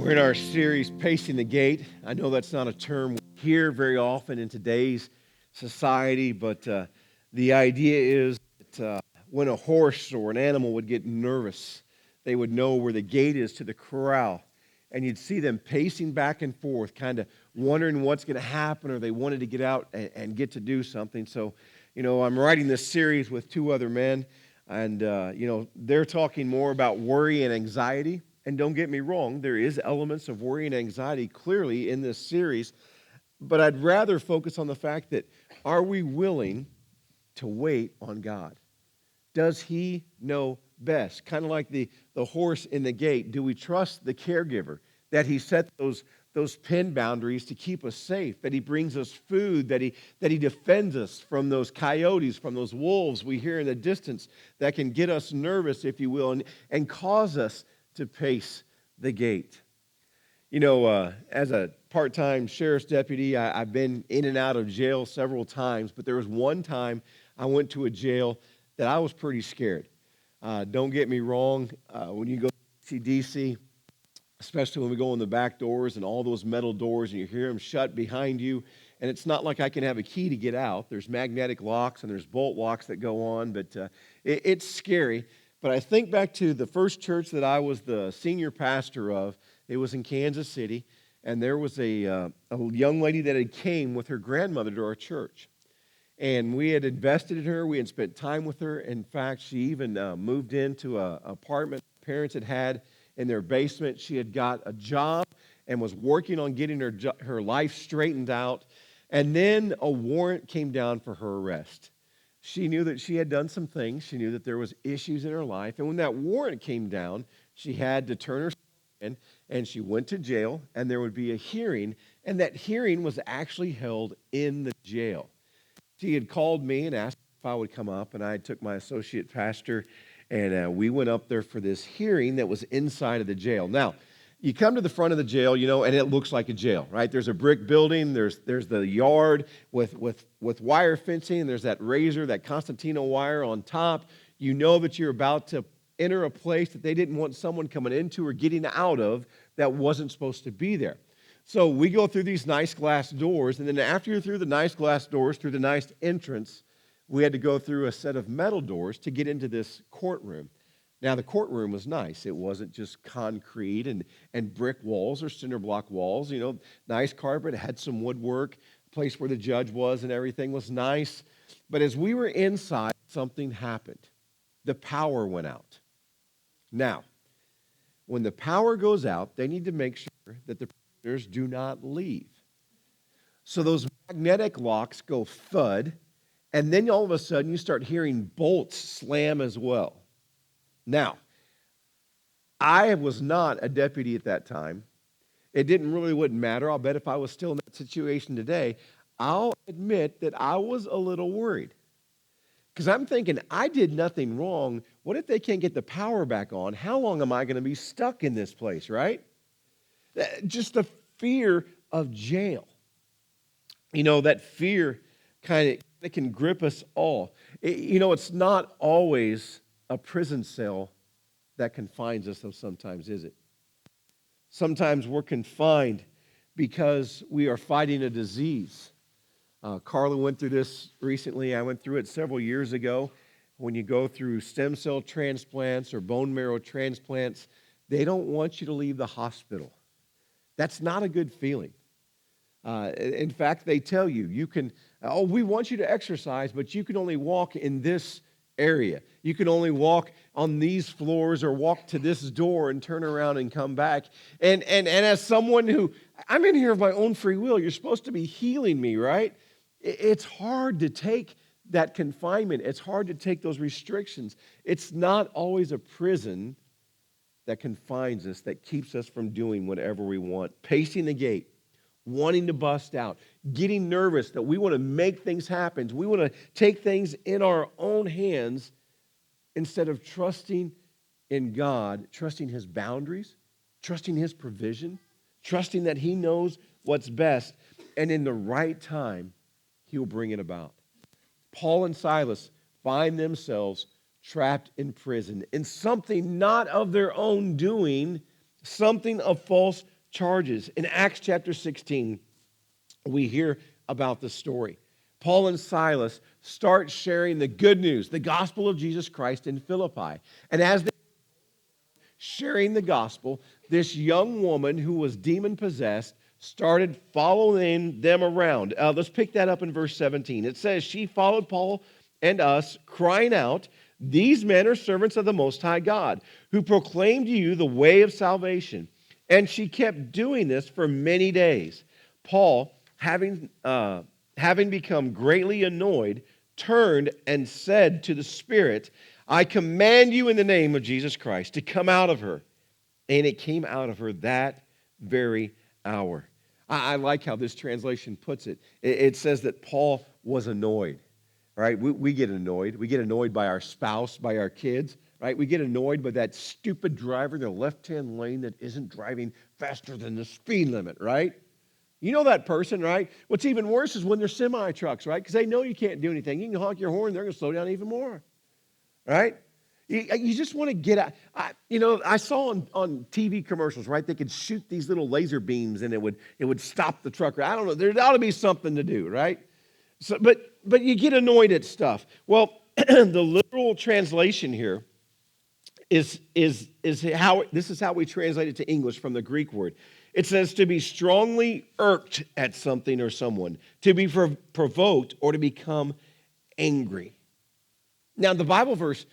We're in our series, Pacing the Gate. I know that's not a term we hear very often in today's society, but the idea is that when a horse or an animal would get nervous, they would know where the gate is to the corral. And you'd see them pacing back and forth, kind of wondering what's going to happen, or they wanted to get out and get to do something. So, I'm writing this series with two other men, and, they're talking more about worry and anxiety. And don't get me wrong, there is elements of worry and anxiety clearly in this series, but I'd rather focus on the fact that are we willing to wait on God? Does He know best? Kind of like the horse in the gate. Do we trust the caregiver that He set those pen boundaries to keep us safe, that He brings us food, that He defends us from those coyotes, from those wolves we hear in the distance that can get us nervous, if you will, and cause us to pace the gate. As a part-time sheriff's deputy, I've been in and out of jail several times, but there was one time I went to a jail that I was pretty scared. Don't get me wrong, when you go to DC, especially when we go in the back doors and all those metal doors and you hear them shut behind you, and it's not like I can have a key to get out. There's magnetic locks and there's bolt locks that go on, but it's scary. But I think back to the first church that I was the senior pastor of. It was in Kansas City, and there was a young lady that had came with her grandmother to our church. And we had invested in her. We had spent time with her. In fact, she even moved into an apartment parents had in their basement. She had got a job and was working on getting her life straightened out. And then a warrant came down for her arrest. She knew that she had done some things. She knew that there was issues in her life. And when that warrant came down, she had to turn herself in, and she went to jail, and there would be a hearing. And that hearing was actually held in the jail. She had called me and asked if I would come up, and I took my associate pastor, and we went up there for this hearing that was inside of the jail. Now, you come to the front of the jail, and it looks like a jail, right? There's a brick building. There's the yard with wire fencing. There's that razor, that Constantino wire on top. You know that you're about to enter a place that they didn't want someone coming into or getting out of that wasn't supposed to be there. So we go through these nice glass doors, and then after you're through the nice glass doors, through the nice entrance, we had to go through a set of metal doors to get into this courtroom. Now, the courtroom was nice. It wasn't just concrete and brick walls or cinder block walls. Nice carpet. It had some woodwork. The place where the judge was and everything was nice. But as we were inside, something happened. The power went out. Now, when the power goes out, they need to make sure that the prisoners do not leave. So those magnetic locks go thud, and then all of a sudden you start hearing bolts slam as well. Now, I was not a deputy at that time. It wouldn't matter. I'll bet if I was still in that situation today, I'll admit that I was a little worried. Because I'm thinking, I did nothing wrong. What if they can't get the power back on? How long am I going to be stuck in this place, right? Just the fear of jail. That fear it can grip us all. It's not always a prison cell that confines us, though sometimes, is it? Sometimes we're confined because we are fighting a disease. Carla went through this recently. I went through it several years ago. When you go through stem cell transplants or bone marrow transplants, they don't want you to leave the hospital. That's not a good feeling. In fact, they tell you, we want you to exercise, but you can only walk in this area. You can only walk on these floors or walk to this door and turn around and come back. And as someone who, I'm in here of my own free will, you're supposed to be healing me, right? It's hard to take that confinement. It's hard to take those restrictions. It's not always a prison that confines us, that keeps us from doing whatever we want. Pacing the gate, wanting to bust out, getting nervous that we want to make things happen. We want to take things in our own hands instead of trusting in God, trusting His boundaries, trusting His provision, trusting that He knows what's best, and in the right time, He'll bring it about. Paul and Silas find themselves trapped in prison in something not of their own doing, something of false charges. In Acts chapter 16, we hear about the story. Paul and Silas start sharing the good news, the gospel of Jesus Christ in Philippi. And as they're sharing the gospel, this young woman who was demon-possessed started following them around. Let's pick that up in verse 17. It says, she followed Paul and us, crying out, these men are servants of the Most High God, who proclaim to you the way of salvation. And she kept doing this for many days. Paul, having become greatly annoyed, turned and said to the spirit, I command you in the name of Jesus Christ to come out of her. And it came out of her that very hour. I like how this translation puts it. It says that Paul was annoyed. Right? We get annoyed. We get annoyed by our spouse, by our kids. Right? We get annoyed by that stupid driver in the left-hand lane that isn't driving faster than the speed limit. Right? You know that person, right? What's even worse is when they're semi-trucks, right? Because they know you can't do anything. You can honk your horn, they're going to slow down even more. Right? You just want to get out. I saw on TV commercials, right? They could shoot these little laser beams and it would stop the truck. I don't know. There ought to be something to do, right? So, but you get annoyed at stuff. Well, the literal translation here is how this is how we translate it to English from the Greek word. It says to be strongly irked at something or someone, to be provoked or to become angry. Now, the Bible verse,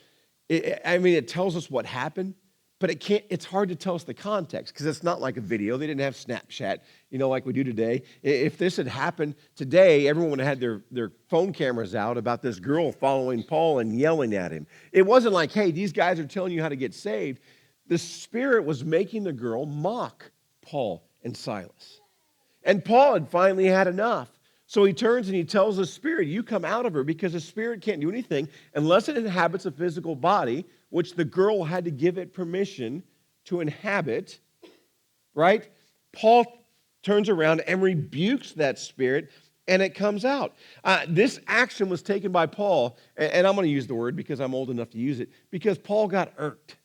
it tells us what happened, but it's hard to tell us the context because it's not like a video. They didn't have Snapchat, like we do today. If this had happened today, everyone would have had their phone cameras out about this girl following Paul and yelling at him. It wasn't like, hey, these guys are telling you how to get saved. The Spirit was making the girl mock Paul and Silas. And Paul had finally had enough. So he turns and he tells the Spirit, you come out of her, because the Spirit can't do anything unless it inhabits a physical body, which the girl had to give it permission to inhabit, right? Paul turns around and rebukes that spirit, and it comes out. This action was taken by Paul, and I'm going to use the word because I'm old enough to use it, because Paul got irked.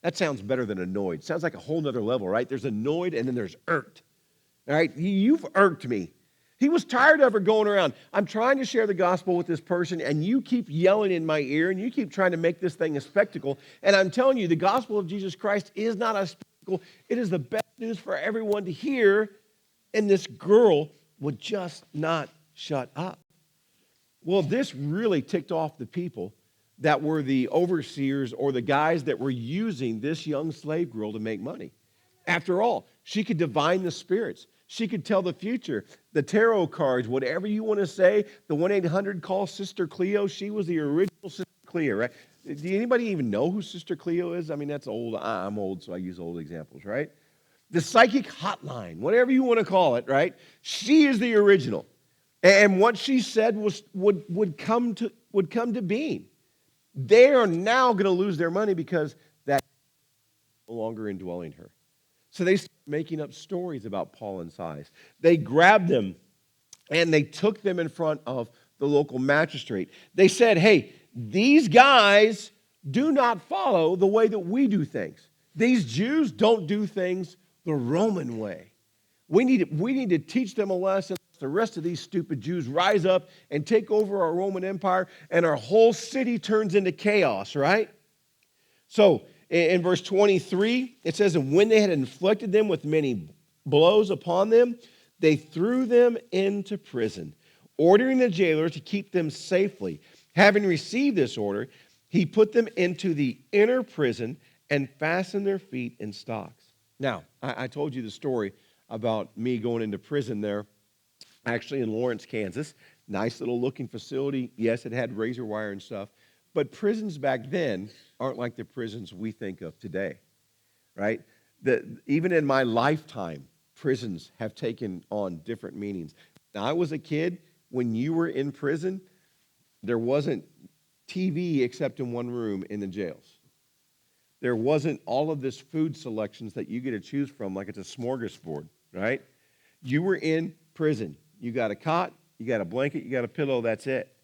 That sounds better than annoyed. Sounds like a whole nother level, right? There's annoyed and then there's irked. All right? You've irked me. He was tired of her going around. I'm trying to share the gospel with this person, and you keep yelling in my ear, and you keep trying to make this thing a spectacle. And I'm telling you, the gospel of Jesus Christ is not a spectacle. It is the best news for everyone to hear, and this girl would just not shut up. Well, this really ticked off the people that were the overseers or the guys that were using this young slave girl to make money. After all, she could divine the spirits. She could tell the future, the tarot cards, whatever you want to say. The 1-800 call Sister Cleo. She was the original Sister Cleo, right? Do anybody even know who Sister Cleo is? I mean, that's old. I'm old, so I use old examples, right? The psychic hotline, whatever you want to call it, right? She is the original. And what she said would come to being. They are now going to lose their money because that is no longer indwelling her. So they started making up stories about Paul and Silas. They grabbed them and they took them in front of the local magistrate. They said, hey, these guys do not follow the way that we do things. These Jews don't do things the Roman way. We need to teach them a lesson. The rest of these stupid Jews rise up and take over our Roman Empire, and our whole city turns into chaos, right? So in verse 23, it says, and when they had inflicted them with many blows upon them, they threw them into prison, ordering the jailer to keep them safely. Having received this order, he put them into the inner prison and fastened their feet in stocks. Now, I told you the story about me going into prison there, actually in Lawrence, Kansas. Nice little looking facility. Yes, it had razor wire and stuff. But prisons back then aren't like the prisons we think of today, right? Even in my lifetime, prisons have taken on different meanings. Now, I was a kid. When you were in prison, there wasn't TV except in one room in the jails. There wasn't all of this food selections that you get to choose from like it's a smorgasbord, right? You were in prison. You got a cot, you got a blanket, you got a pillow, that's it.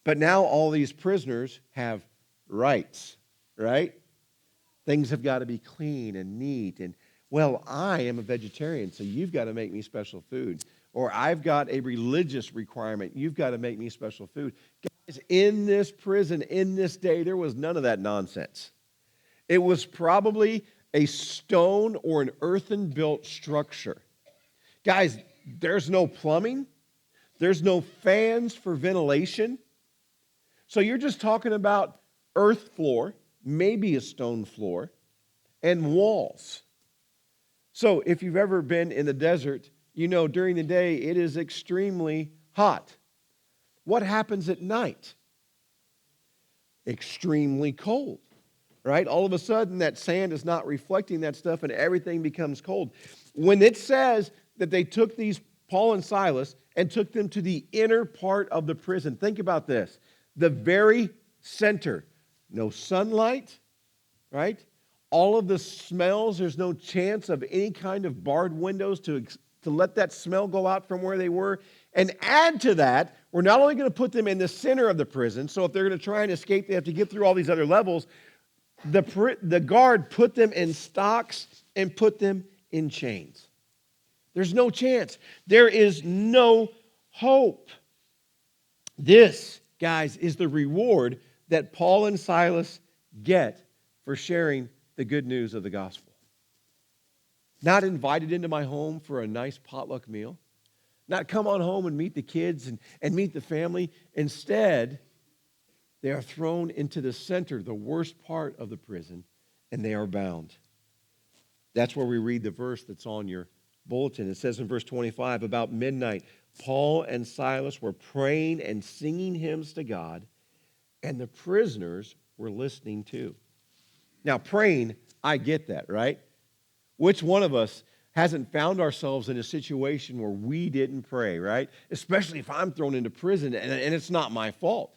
But now all these prisoners have rights, right? Things have got to be clean and neat. And Well, I am a vegetarian, so you've got to make me special food. Or I've got a religious requirement. You've got to make me special food. Guys, in this prison, in this day, there was none of that nonsense. It was probably a stone or an earthen built structure. Guys, there's no plumbing. There's no fans for ventilation. So you're just talking about earth floor, maybe a stone floor, and walls. So if you've ever been in the desert, you know during the day it is extremely hot. What happens at night? Extremely cold, right? All of a sudden that sand is not reflecting that stuff and everything becomes cold. When it says that they took these Paul and Silas and took them to the inner part of the prison, think about this. The very center, no sunlight, right? All of the smells, there's no chance of any kind of barred windows to let that smell go out from where they were. And add to that, we're not only going to put them in the center of the prison, so if they're going to try and escape, they have to get through all these other levels. The guard put them in stocks and put them in chains. There's no chance. There is no hope. This, guys, is the reward that Paul and Silas get for sharing the good news of the gospel. Not invited into my home for a nice potluck meal. Not come on home and meet the kids and meet the family. Instead, they are thrown into the center, the worst part of the prison, and they are bound. That's where we read the verse that's on your bulletin. It says in verse 25, about midnight, Paul and Silas were praying and singing hymns to God, and the prisoners were listening too. Now, praying, I get that, right? Which one of us hasn't found ourselves in a situation where we didn't pray, right? Especially if I'm thrown into prison and it's not my fault,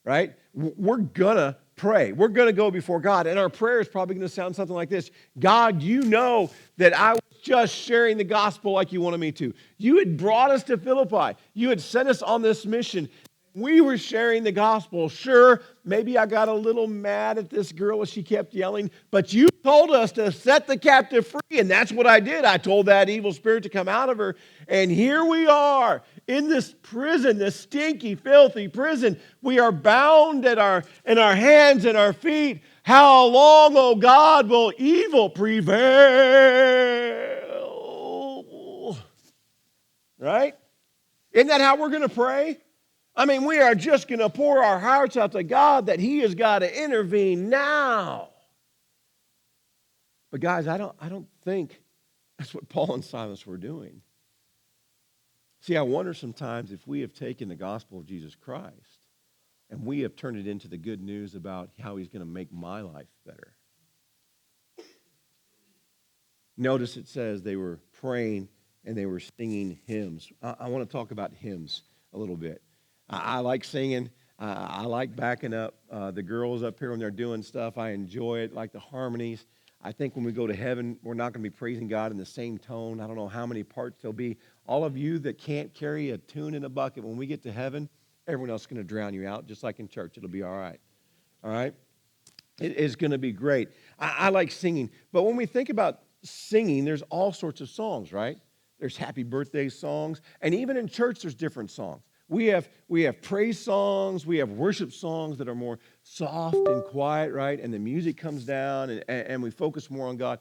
right? We're going to pray. We're going to go before God, and our prayer is probably going to sound something like this. God, you know that I was just sharing the gospel like you wanted me to. You had brought us to Philippi. You had sent us on this mission. We were sharing the gospel. Sure, maybe I got a little mad at this girl as she kept yelling, but you told us to set the captive free, and that's what I did. I told that evil spirit to come out of her, and here we are in this prison, this stinky, filthy prison. We are bound in our hands and our feet. How long, oh God, will evil prevail? Right? Isn't that how we're going to pray? I mean, we are just going to pour our hearts out to God that He has got to intervene now. But guys, I don't think that's what Paul and Silas were doing. See, I wonder sometimes if we have taken the gospel of Jesus Christ and we have turned it into the good news about how He's going to make my life better. Notice it says they were praying and they were singing hymns. I want to talk about hymns a little bit. I like singing. I like backing up the girls up here when they're doing stuff. I enjoy it, like the harmonies. I think when we go to heaven, we're not going to be praising God in the same tone. I don't know how many parts there'll be. All of you that can't carry a tune in a bucket, when we get to heaven, everyone else is going to drown you out, just like in church. It'll be all right. All right? It is going to be great. I like singing. But when we think about singing, there's all sorts of songs, right? There's happy birthday songs. And even in church, there's different songs. We have praise songs, we have worship songs that are more soft and quiet, right? And the music comes down and we focus more on God.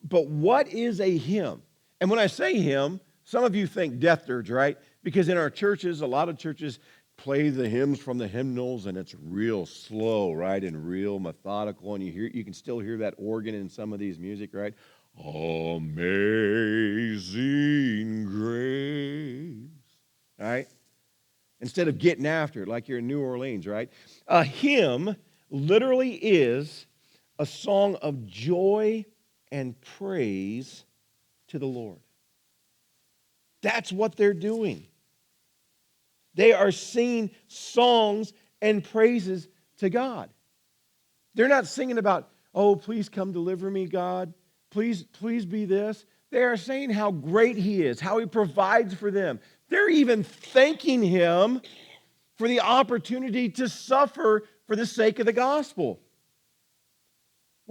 But what is a hymn? And when I say hymn, some of you think Death Dirge, right? Because in our churches, a lot of churches play the hymns from the hymnals and it's real slow, right? And real methodical. And you can still hear that organ in some of these music, right? Amazing grace, right? Instead of getting after it like you're in New Orleans, right? A hymn literally is a song of joy and praise to the Lord. That's what they're doing. They are singing songs and praises to God. They're not singing about, oh, please come deliver me, God. Please be this. They are saying how great He is, how He provides for them. They're even thanking Him for the opportunity to suffer for the sake of the gospel.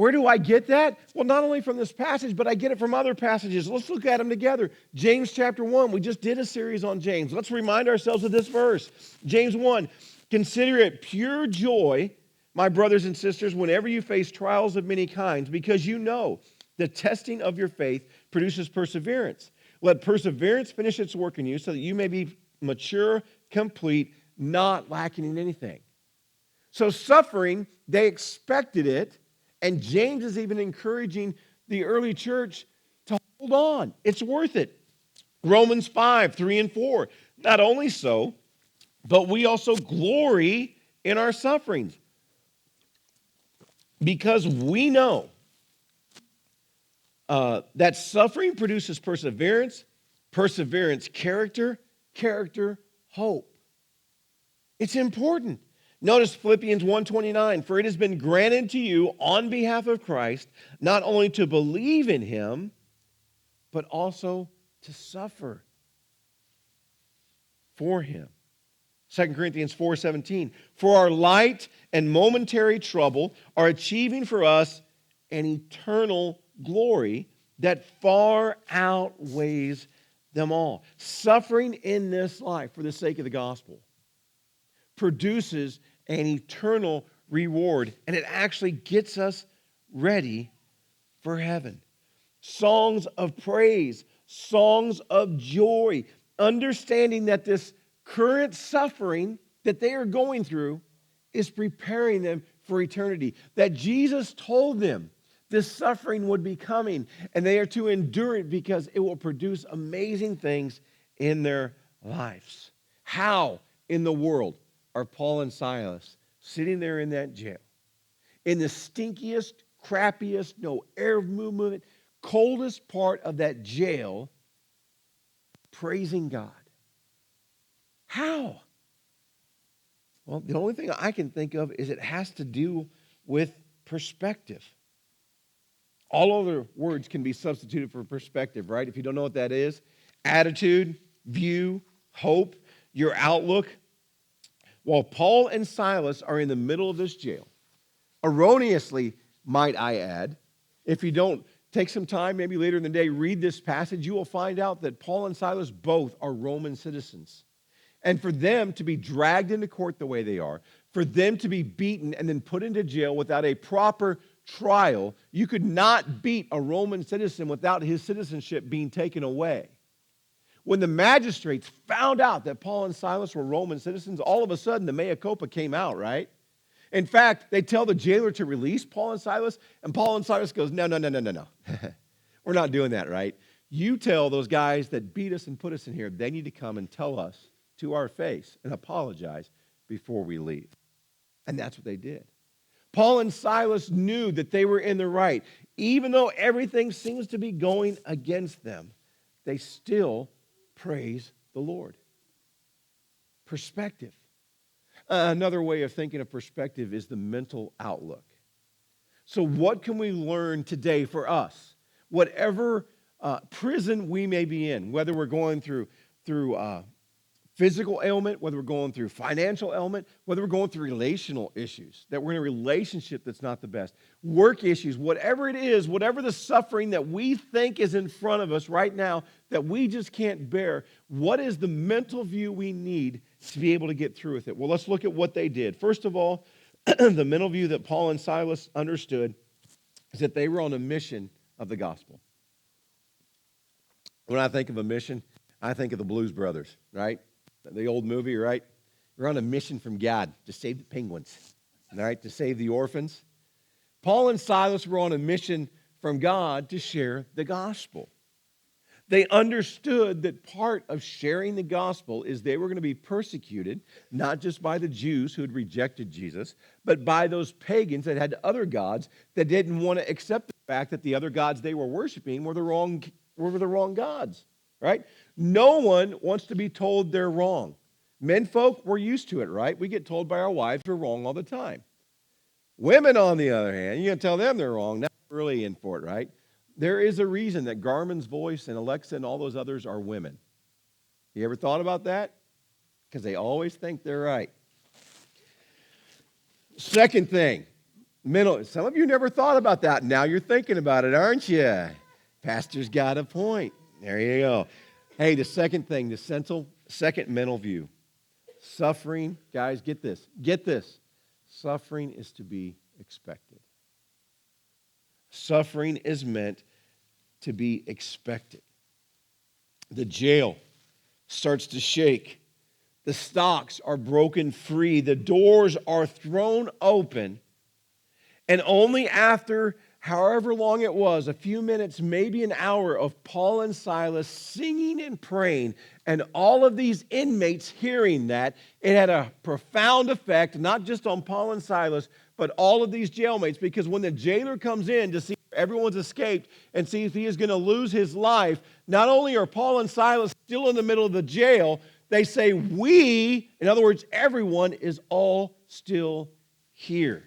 Where do I get that? Well, not only from this passage, but I get it from other passages. Let's look at them together. James chapter 1. We just did a series on James. Let's remind ourselves of this verse. James 1. Consider it pure joy, my brothers and sisters, whenever you face trials of many kinds, because you know the testing of your faith produces perseverance. Let perseverance finish its work in you so that you may be mature, complete, not lacking in anything. So suffering, they expected it. And James is even encouraging the early church to hold on. It's worth it. Romans 5, 3 and 4. Not only so, but we also glory in our sufferings, because we know that suffering produces perseverance, perseverance, character, character, hope. It's important. Notice Philippians 1:29, for it has been granted to you on behalf of Christ, not only to believe in him, but also to suffer for him. 2 Corinthians 4:17, for our light and momentary trouble are achieving for us an eternal glory that far outweighs them all. Suffering in this life for the sake of the gospel produces an eternal reward, and it actually gets us ready for heaven. Songs of praise, songs of joy, understanding that this current suffering that they are going through is preparing them for eternity. That Jesus told them this suffering would be coming, and they are to endure it because it will produce amazing things in their lives. How in the world are Paul and Silas sitting there in that jail, in the stinkiest, crappiest, no air movement, coldest part of that jail, praising God? How? Well, the only thing I can think of is it has to do with perspective. All other words can be substituted for perspective, right? If you don't know what that is, attitude, view, hope, your outlook. While Paul and Silas are in the middle of this jail, erroneously, might I add, if you don't take some time, maybe later in the day, read this passage, you will find out that Paul and Silas both are Roman citizens. And for them to be dragged into court the way they are, for them to be beaten and then put into jail without a proper trial, you could not beat a Roman citizen without his citizenship being taken away. When the magistrates found out that Paul and Silas were Roman citizens, all of a sudden the mea culpa came out, right? In fact, they tell the jailer to release Paul and Silas, and Paul and Silas goes, no. We're not doing that, right? You tell those guys that beat us and put us in here, they need to come and tell us to our face and apologize before we leave. And that's what they did. Paul and Silas knew that they were in the right. Even though everything seems to be going against them, they still praise the Lord. Perspective. Another way of thinking of perspective is the mental outlook. So what can we learn today for us? Whatever prison we may be in, whether we're going through physical ailment, whether we're going through financial ailment, whether we're going through relational issues, that we're in a relationship that's not the best, work issues, whatever it is, whatever the suffering that we think is in front of us right now that we just can't bear, what is the mental view we need to be able to get through with it? Well, let's look at what they did. First of all, the mental view that Paul and Silas understood is that they were on a mission of the gospel. When I think of a mission, I think of the Blues Brothers, right? The old movie, right? We're on a mission from God to save the penguins, all right, to save the orphans. Paul and Silas were on a mission from God to share the gospel. They understood that part of sharing the gospel is they were going to be persecuted, not just by the Jews who had rejected Jesus, but by those pagans that had other gods that didn't want to accept the fact that the other gods they were worshiping were the wrong gods, right? No one wants to be told they're wrong. Menfolk, we're used to it, right? We get told by our wives we're wrong all the time. Women, on the other hand, you're going to tell them they're wrong. Not really in for it, right? There is a reason that Garmin's Voice and Alexa and all those others are women. You ever thought about that? Because they always think they're right. Second thing, Mental. Some of you never thought about that. Now you're thinking about it, aren't you? Pastor's got a point. There you go. Hey, the second thing, the second mental view. Suffering, guys, get this. Get this. Suffering is to be expected. Suffering is meant to be expected. The jail starts to shake. The stocks are broken free. The doors are thrown open. And only after however long it was, a few minutes, maybe an hour of Paul and Silas singing and praying, and all of these inmates hearing that, it had a profound effect, not just on Paul and Silas, but all of these jailmates, because when the jailer comes in to see if everyone's escaped and see if he is going to lose his life, not only are Paul and Silas still in the middle of the jail, they say, we, in other words, everyone is all still here.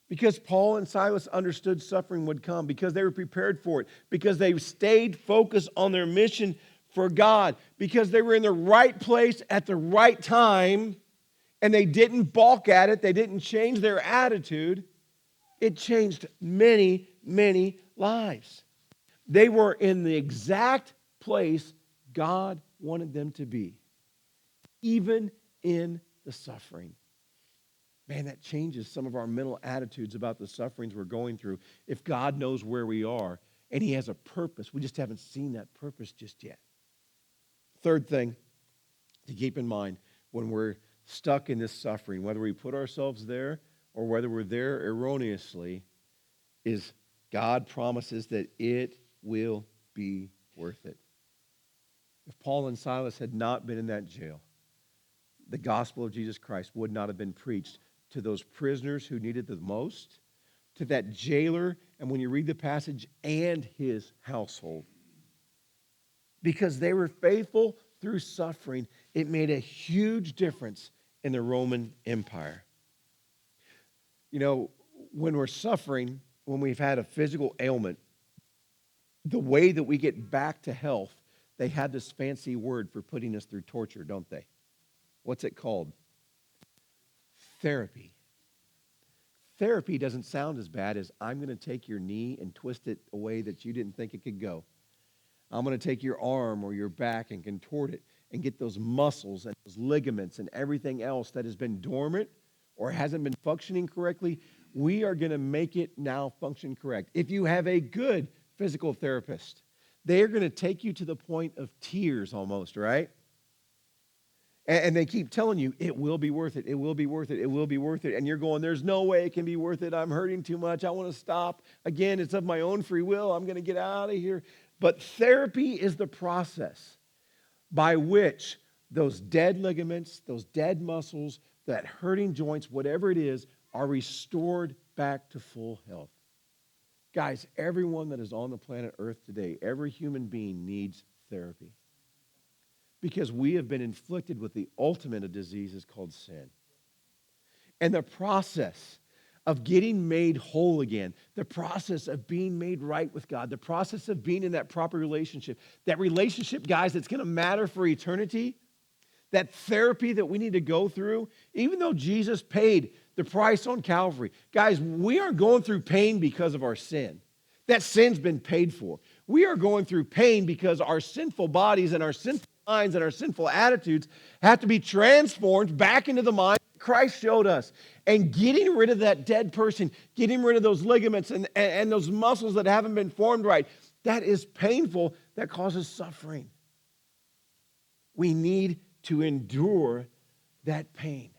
Because Paul and Silas understood suffering would come, because they were prepared for it, because they stayed focused on their mission for God, because they were in the right place at the right time, and they didn't balk at it, they didn't change their attitude. It changed many, many lives. They were in the exact place God wanted them to be, even in the suffering. Man, that changes some of our mental attitudes about the sufferings we're going through. If God knows where we are and He has a purpose, we just haven't seen that purpose just yet. Third thing to keep in mind when we're stuck in this suffering, whether we put ourselves there or whether we're there erroneously, is God promises that it will be worth it. If Paul and Silas had not been in that jail, the gospel of Jesus Christ would not have been preached to those prisoners who needed the most, to that jailer, and when you read the passage, and his household. Because they were faithful through suffering, it made a huge difference in the Roman Empire. You know, when we're suffering, when we've had a physical ailment, the way that we get back to health, they had this fancy word for putting us through torture, don't they? What's it called? Therapy. Therapy doesn't sound as bad as I'm going to take your knee and twist it a way that you didn't think it could go. I'm going to take your arm or your back and contort it and get those muscles and those ligaments and everything else that has been dormant or hasn't been functioning correctly. We are going to make it now function correct. If you have a good physical therapist, they are going to take you to the point of tears almost, right? And they keep telling you, it will be worth it, it will be worth it, it will be worth it. And you're going, there's no way it can be worth it. I'm hurting too much. I want to stop. Again, it's of my own free will. I'm going to get out of here. But therapy is the process by which those dead ligaments, those dead muscles, that hurting joints, whatever it is, are restored back to full health. Guys, everyone that is on the planet Earth today, every human being needs therapy. Because we have been inflicted with the ultimate of diseases called sin. And the process of getting made whole again, the process of being made right with God, the process of being in that proper relationship, guys, that's going to matter for eternity, that therapy that we need to go through, even though Jesus paid the price on Calvary. Guys, we aren't going through pain because of our sin. That sin's been paid for. We are going through pain because our sinful bodies and our sinful minds and our sinful attitudes have to be transformed back into the mind Christ showed us. And getting rid of that dead person, getting rid of those ligaments and those muscles that haven't been formed right, that is painful. That causes suffering. We need to endure that pain.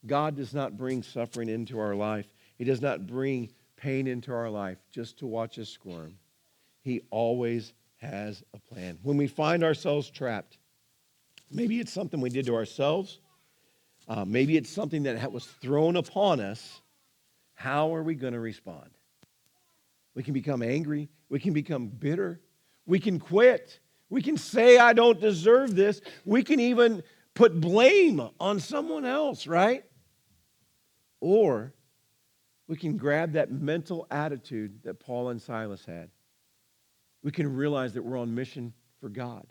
God does not bring suffering into our life. He does not bring pain into our life just to watch us squirm. He always has a plan. When we find ourselves trapped, maybe it's something we did to ourselves, maybe it's something that was thrown upon us, how are we going to respond? We can become angry. We can become bitter. We can quit. We can say, I don't deserve this. We can even put blame on someone else, right? Or we can grab that mental attitude that Paul and Silas had. We can realize that we're on mission for God.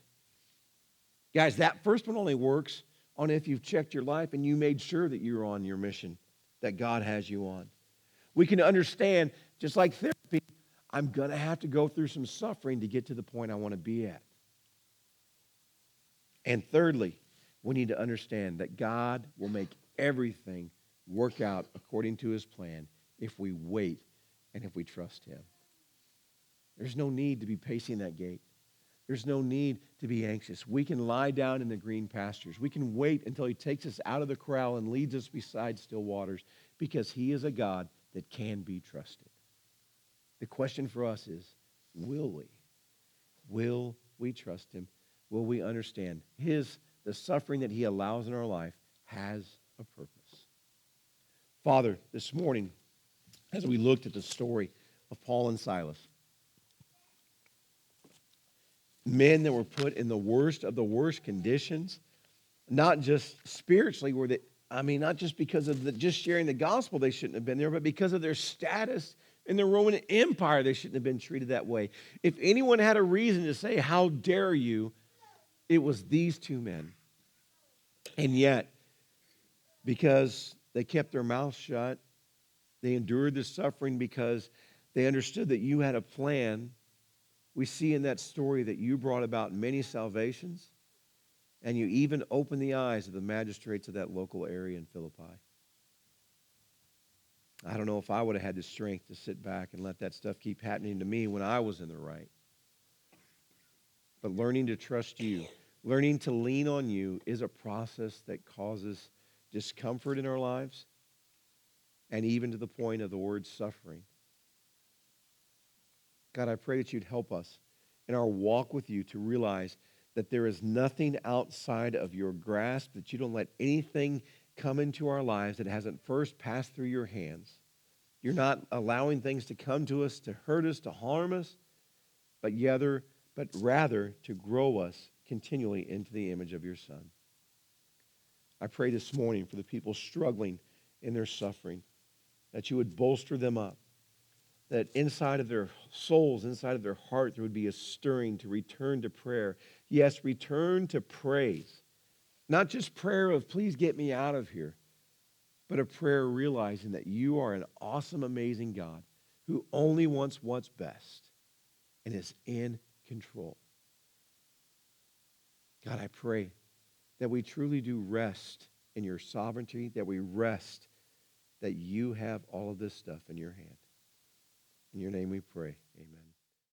Guys, that first one only works on if you've checked your life and you made sure that you're on your mission that God has you on. We can understand, just like therapy, I'm going to have to go through some suffering to get to the point I want to be at. And thirdly, we need to understand that God will make everything work out according to his plan if we wait and if we trust him. There's no need to be pacing that gate. There's no need to be anxious. We can lie down in the green pastures. We can wait until he takes us out of the corral and leads us beside still waters because he is a God that can be trusted. The question for us is, will we? Will we trust him? Will we understand the suffering that he allows in our life has a purpose? Father, this morning, as we looked at the story of Paul and Silas, men that were put in the worst of the worst conditions, not just spiritually, not just because of just sharing the gospel they shouldn't have been there, but because of their status in the Roman Empire, they shouldn't have been treated that way. If anyone had a reason to say, how dare you, it was these two men. And yet, because they kept their mouths shut, they endured the suffering because they understood that you had a plan. We see in that story that you brought about many salvations, and you even opened the eyes of the magistrates of that local area in Philippi. I don't know if I would have had the strength to sit back and let that stuff keep happening to me when I was in the right. But learning to trust you, learning to lean on you is a process that causes discomfort in our lives and even to the point of the word suffering. God, I pray that you'd help us in our walk with you to realize that there is nothing outside of your grasp, that you don't let anything come into our lives that hasn't first passed through your hands. You're not allowing things to come to us to hurt us, to harm us, but rather to grow us continually into the image of your Son. I pray this morning for the people struggling in their suffering, that you would bolster them up, that inside of their souls, inside of their heart, there would be a stirring to return to prayer. Yes, return to praise. Not just prayer of, please get me out of here, but a prayer realizing that you are an awesome, amazing God who only wants what's best and is in control. God, I pray that we truly do rest in your sovereignty, that we rest that you have all of this stuff in your hand. In your name we pray. Amen.